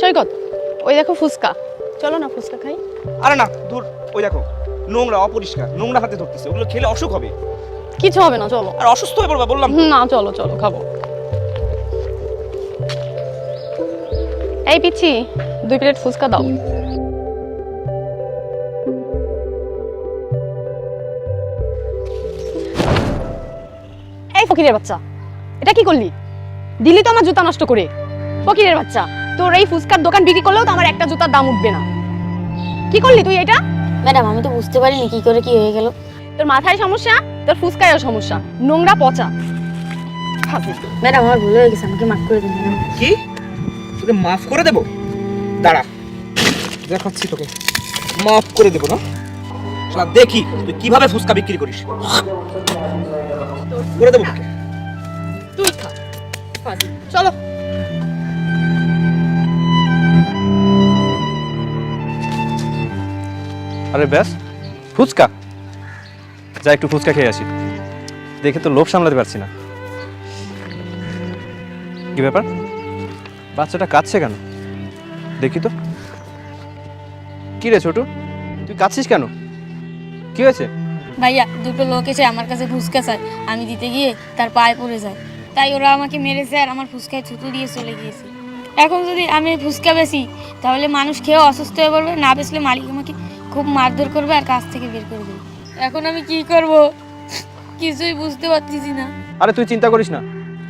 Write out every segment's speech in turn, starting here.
সৈকত, ওই দেখো ফুচকা, চলো না ফুচকা খাই। আরে না দূর, ওই দেখো নোংরা, অপরিষ্কার, নোংরা হাতে ধরতেছে, ওগুলো খেলে অসুখ হবে। কিছু হবে না, চলো। আর অসুস্থ হয়ে পড়বা বললাম। না, চলো চলো খাবো। এই পিচ্ছি, 2 প্লেট ফুচকা দাও। এই ফকিরের বাচ্চা, এটা কি করলি? দিলি তো আমার জুতা নষ্ট করে। ফকিরের বাচ্চা, তোর এই ফুচকার দোকান বিক্রি করলেও তো আমার একটা জুতার দাম উঠবে না। কি করলি তুই এটা? ম্যাডাম আমি তো বুঝতে পারিনি কি করে কি হয়ে গেল। তোর মাথায় সমস্যা, তোর ফুচকায়ও সমস্যা, নোংরা পচা। ম্যাডাম আমার ভুল হয়ে গেছে, আমাকে মাফ করে দিন ম্যাডাম। কি? তোকে মাফ করে দেবো? দাঁড়া, দেখাচ্ছি তোকে। মাফ করে দেবো না, শালা দেখি তুই কিভাবে ফুচকা বিক্রি করিস। করে দেবো তোকে। তুই খা, চলো। আরে ব্যাস, ফুচকা, যা একটু ফুচকা খেয়ে আসি। দেখে তো লোভ সামলাতে পারছি না। কি ব্যাপার, বাচ্চাটা কাঁদছে কেন? দেখি তো। কি রে ছোটু, তুই কাঁদছিস কেন? কি হয়েছে? ভাইয়া দুটো লোক এসে আমার কাছে ফুচকা চায়, আমি দিতে গিয়ে তার পায়ে পড়ে যায়, তাই ওরা আমাকে মেরেছে আর আমার ফুচকায় থুতু দিয়ে চলে গিয়েছে। এখন যদি আমি ফুচকা বেচি তাহলে মানুষ খেয়েও অসুস্থ হয়ে পড়বে, না বেচলে মালিক আমাকে খুব মারধর করবে আর কাজ থেকে বের করে দেবে। এখন আমি কি করব কিছুই বুঝতে পারতেছি না। আরে তুই চিন্তা করিস না,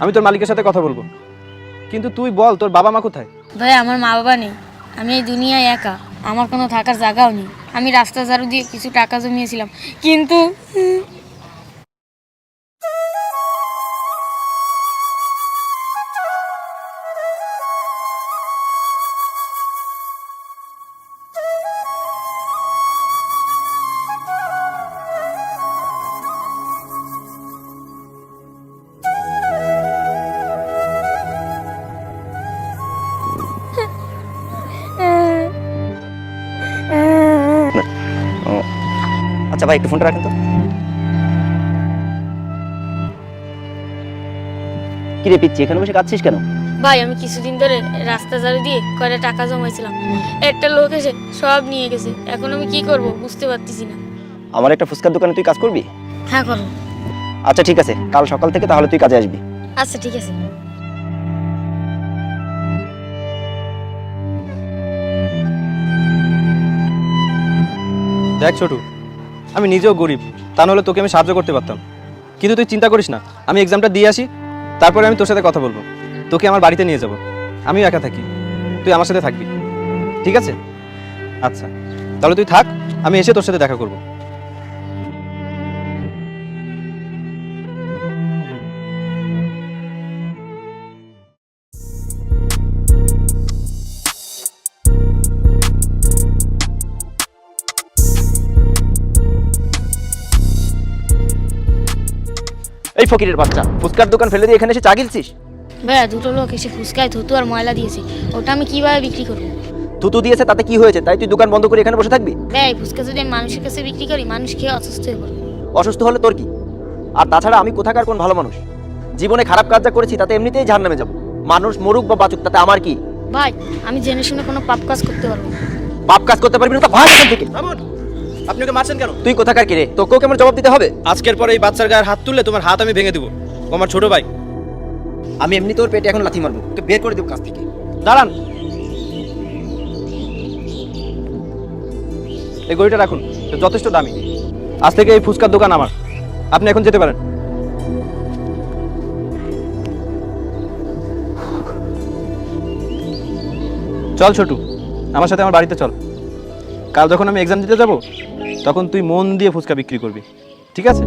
আমি তোর মালিকের সাথে কথা বলবো। কিন্তু তুই বল, তোর বাবা মা কোথায়? ভাই আমার মা বাবা নেই, আমি এই দুনিয়ায় একা, আমার কোনো থাকার জায়গাও নেই। আমি রাস্তা ঝাড়ু দিয়ে কিছু টাকা জমিয়েছিলাম, কিন্তু আচ্ছা ভাই, একটু ফোনটা রাখেন তো। কি রে পিচ্ছি, এখানে বসে কাঁদছিস কেন? ভাই আমি কিছুদিন ধরে রাস্তা ঝাড়ু দিয়ে কয়টা টাকা জমাইছিলাম, একটা লোক এসে সব নিয়ে গেছে। এখন আমি কি করব বুঝতে পারতেছি না। আমার একটা ফুচকার দোকানে তুই কাজ করবি? হ্যাঁ করো। আচ্ছা ঠিক আছে, কাল সকাল থেকে তাহলে তুই কাজে আসবি। আচ্ছা ঠিক আছে। দেখ ছোটু, আমি নিজেও গরিব, তা নাহলে তোকে আমি সাহায্য করতে পারতাম। কিন্তু তুই চিন্তা করিস না, আমি এক্সামটা দিয়ে আসি, তারপরে আমি তোর সাথে কথা বলবো। তোকে আমার বাড়িতে নিয়ে যাব, আমিও একা থাকি, তুই আমার সাথে থাকবি, ঠিক আছে? আচ্ছা তাহলে তুই থাক, আমি এসে তোর সাথে দেখা করব। এই ফকিরের বাচ্চা, ফুচকার দোকান ফেলে দিয়ে এখানে এসে চা গিলছিস? ভাইয়া দুটো লোক এসে ফুচকায় থুতু আর ময়লা দিয়েছে, ওটা আমি কিভাবে বিক্রি করবো? থুতু দিয়েছে তাতে কি হয়েছে? তাই তুই দোকান বন্ধ করে এখানে বসে থাকবি? ভাই এই ফুচকা যদি আমি মানুষের কাছে বিক্রি করি, মানুষ খেয়ে অসুস্থ হয়ে পড়বে। অসুস্থ হলে তোর কি? আর তাছাড়া আমি কোথাকার কোন ভালো মানুষ? জীবনে খারাপ কাজ যা করেছি তাতে এমনিতেই জাহান্নামে যাব। মানুষ মরুক বা বাঁচুক তাতে আমার কি? ভাই আমি জেনে শুনে কোনো পাপ কাজ করতে পারবো না। পাপ কাজ করতে পারবি না তো ভাগ এখান থেকে। আপনি ওকে মারছেন কেন? তুই কোথাকার কি রে? তোকেও কেমন জবাব দিতে হবে? আজকের পরে এই বাচ্চার গায়ে হাত তুললে তোমার হাত আমি ভেঙে দেবো। ও আমার ছোট ভাই। আমি এমনি তোর পেটে এখন লাথি মারবো, তোকে বের করে দেবো কাছ থেকে। দাঁড়ান, এই গড়িটা রাখুন, এটা যথেষ্ট দামি। আজ থেকে এই ফুচকার দোকান আমার, আপনি এখন যেতে পারেন। চল ছোটু, আমার সাথে আমার বাড়িতে চল। কাল যখন আমি এক্সাম দিতে যাব তখন তুই মন দিয়ে ফুচকা বিক্রি করবি, ঠিক আছে?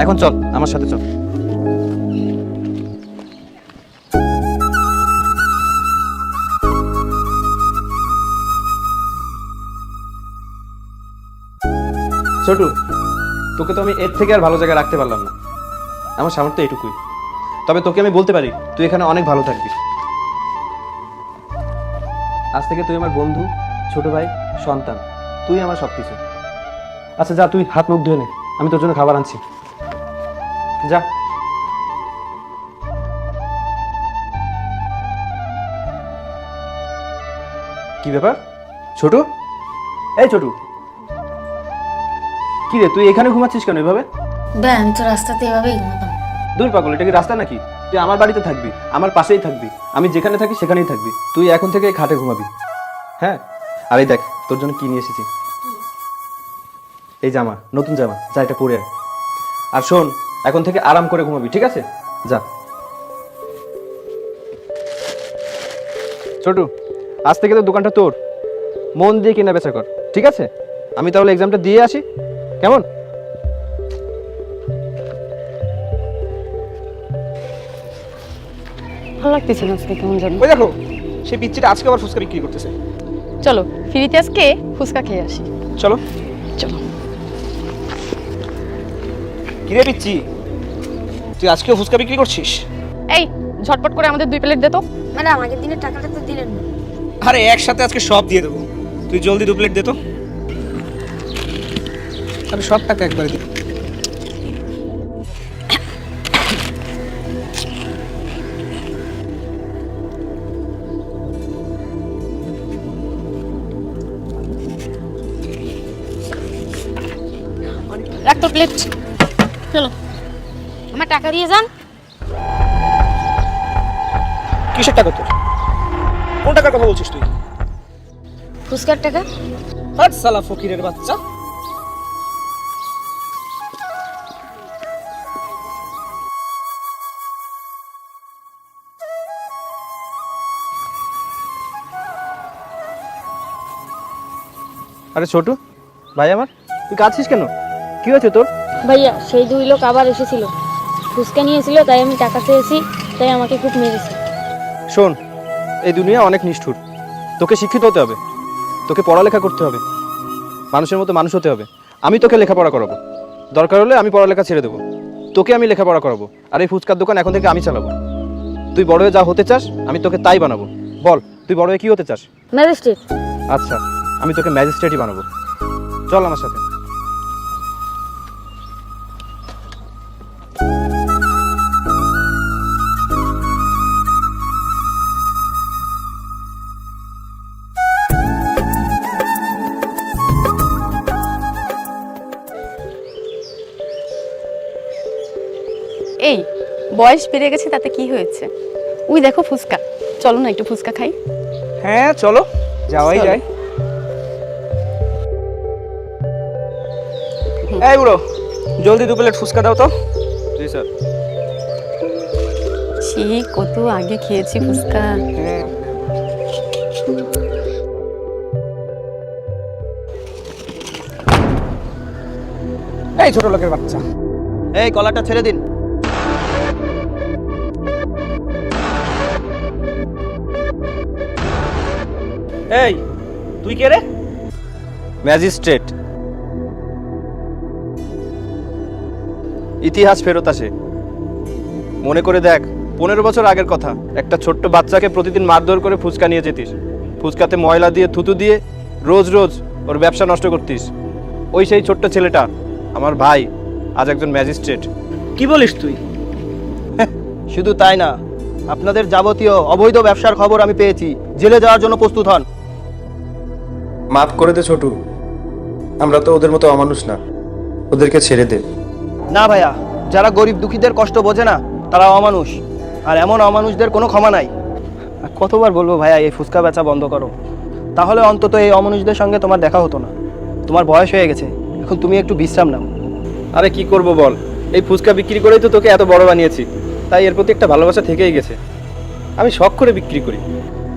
এখন চল আমার সাথে চল। ছোটু, তোকে তো আমি এর থেকে আর ভালো জায়গায় রাখতে পারলাম না, আমার সামর্থ্য এটুকুই। তবে তোকে আমি বলতে পারি তুই এখানে অনেক ভালো থাকবি। আজ থেকে তুই আমার বন্ধু, ছোট ভাই, সন্তান, তুই আমার সবকিছু। আচ্ছা যা, তুই হাত মুখ ধুয়ে নে, আমি তোর জন্য খাবার আনছি, যা। কি ব্যাপার ছোটু? এই ছোটু, কি রে তুই এখানে ঘুমাচ্ছিস কেন এভাবে? ভাই আমি তো রাস্তাতে এভাবেই ঘুমাতাম। দূর পাগল, এটা কি রাস্তা নাকি? তুই আমার বাড়িতে থাকবি, আমার পাশেই থাকবি, আমি যেখানে থাকি সেখানেই থাকবি। তুই এখন থেকে এই খাটে ঘুমাবি, হ্যাঁ? আর এই দেখ তোর জন্য কি নিয়ে এসেছি। এই জামা, নতুন জামা, যা এটা পরে আয়। আর শোন, এখন থেকে আরাম করে ঘুমাবি, ঠিক আছে? যা। ছোটু, আজ থেকে তো দোকানটা তোর, মন দিয়ে কেনা বেচা কর, ঠিক আছে? আমি তাহলে এক্সামটা দিয়ে আসি, কেমন? ভালো লাগতেছে না আজকে, কেমন জানো। ওই দেখো, সেই পিচ্চিটা আজকে আবার ফুচকা বিক্রি করতেছে। চলো ফ্রিতে আজকে ফুচকা খেয়ে আসি। চলো। চলো। কিরে পিচ্চি, তুই আজকেও ফুচকা বিক্রি করছিস? এই ঝটপট করে আমাদের 2 প্লেট দে তো। ম্যাডাম আগের দিনের টাকাটা তো দিলেন না। আরে একসাথে আজকে সব দিয়ে দেবো, তুই জলদি 2 প্লেট দে তো। আমি সব টাকা একবারে দিই। রাখ তো প্লেট। চলো আমার টাকা দিয়ে যান। কিসের টাকা তোর? কোন টাকার কথা বলছিস তুই? ফুচকার টাকা। হাট সালা ফকিরের বাচ্চা। আরে ছোটু ভাই আমার, তুই কাঁদছিস কেন? কি হয়েছে তোর? ভাইয়া সেই 2 লোক আবার এসেছিল, ফুচকা নিয়েছিল, তাই আমি টাকা চেয়েছি, তাই আমাকে খুব মেরেছে। শোন, এই দুনিয়া অনেক নিষ্ঠুর। তোকে শিক্ষিত হতে হবে, তোকে পড়ালেখা করতে হবে, মানুষের মতো মানুষ হতে হবে। আমি তোকে লেখাপড়া করাবো, দরকার হলে আমি পড়ালেখা ছেড়ে দেবো, তোকে আমি লেখাপড়া করাবো। আর এই ফুচকার দোকান এখন থেকে আমি চালাবো। তুই বড় হয়ে যা হতে চাস আমি তোকে তাই বানাবো। বল, তুই বড় হয়ে কি হতে চাস? ম্যাজিস্ট্রেট। আচ্ছা, আমি তোকে ম্যাজিস্ট্রেটই বানাবো। চল আমার সাথে। এই বয়স বেড়ে গেছে তাতে কি হয়েছে? ওই দেখো ফুচকা, চলো না একটু ফুচকা খাই। হ্যাঁ চলো, যাওয়াই চলো। যায়। এই বুড়ো, জলদি 2 প্লেট ফুচকা দাও তো। জি স্যার। সে কত আগে খেয়েছি ফুচকা। হ্যাঁ। এই ছোট লোকের বাচ্চা, এই কলারটা ছেড়ে দিন। এই তুই কে রে? ম্যাজিস্ট্রেট। ইতিহাস ফেরত আসে, মনে করে দেখ 15 বছর আগের কথা। একটা ছোট্ট বাচ্চাকে প্রতিদিন মারধর করে ফুচকা নিয়ে যেতিস, ফুচকাতে ময়লা দিয়ে থুতু দিয়ে রোজ রোজ ওর ব্যবসা নষ্ট করতিস। ওই সেই ছোট্ট ছেলেটা আমার ভাই, আজ একজন ম্যাজিস্ট্রেট। কি বলিস তুই? শুধু তাই না, আপনাদের যাবতীয় অবৈধ ব্যবসার খবর আমি পেয়েছি। জেলে যাওয়ার জন্য প্রস্তুত হন। মাফ করে দে ছোটু, আমরা তো ওদের মতো অমানুষ না, ওদেরকে ছেড়ে দে। না ভাইয়া, যারা গরিব দুঃখীদের কষ্ট বোঝে না তারা অমানুষ, আর এমন অমানুষদের কোনো ক্ষমা নাই। আর কতবার বলবো ভাইয়া এই ফুচকা বেচা বন্ধ করো, তাহলে অন্তত এই অমানুষদের সঙ্গে তোমার দেখা হতো না। তোমার বয়স হয়ে গেছে, এখন তুমি একটু বিশ্রাম নাও। আরে কি করব বল, এই ফুচকা বিক্রি করেই তো তোকে এত বড় বানিয়েছি, তাই এর প্রতি একটা ভালোবাসা থেকেই গেছে। আমি শখ করে বিক্রি করি।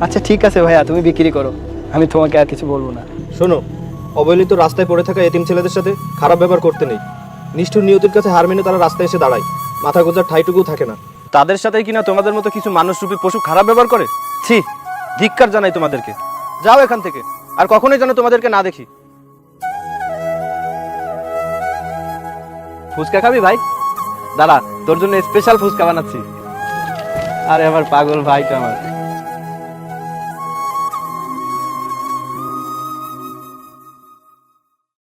আচ্ছা ঠিক আছে ভাইয়া, তুমি বিক্রি করো, আমি তোমাকে আর কিছু বলবো না। শোনো, অবহেলিত রাস্তায় পড়ে থাকা এতিম ছেলেদের সাথে খারাপ ব্যবহার করতে নেই। নিষ্ঠুর নিয়তির কাছে হার মেনে তারা রাস্তায় এসে দাঁড়ায়, মাথা গোজার ঠাইটুকু থাকে না। তাদের সাথে কিনা তোমাদের মতো কিছু মানুষরূপী পশু খারাপ ব্যবহার করে। ছি, ধিক্কার জানাই তোমাদেরকে। যাও এখান থেকে, আর কখনোই যেন তোমাদেরকে না দেখি। ফুচকা খাবি ভাই? দাঁড়া, তোর জন্য স্পেশাল ফুচকা বানাচ্ছি। আরে আমার পাগল ভাইটা আমার।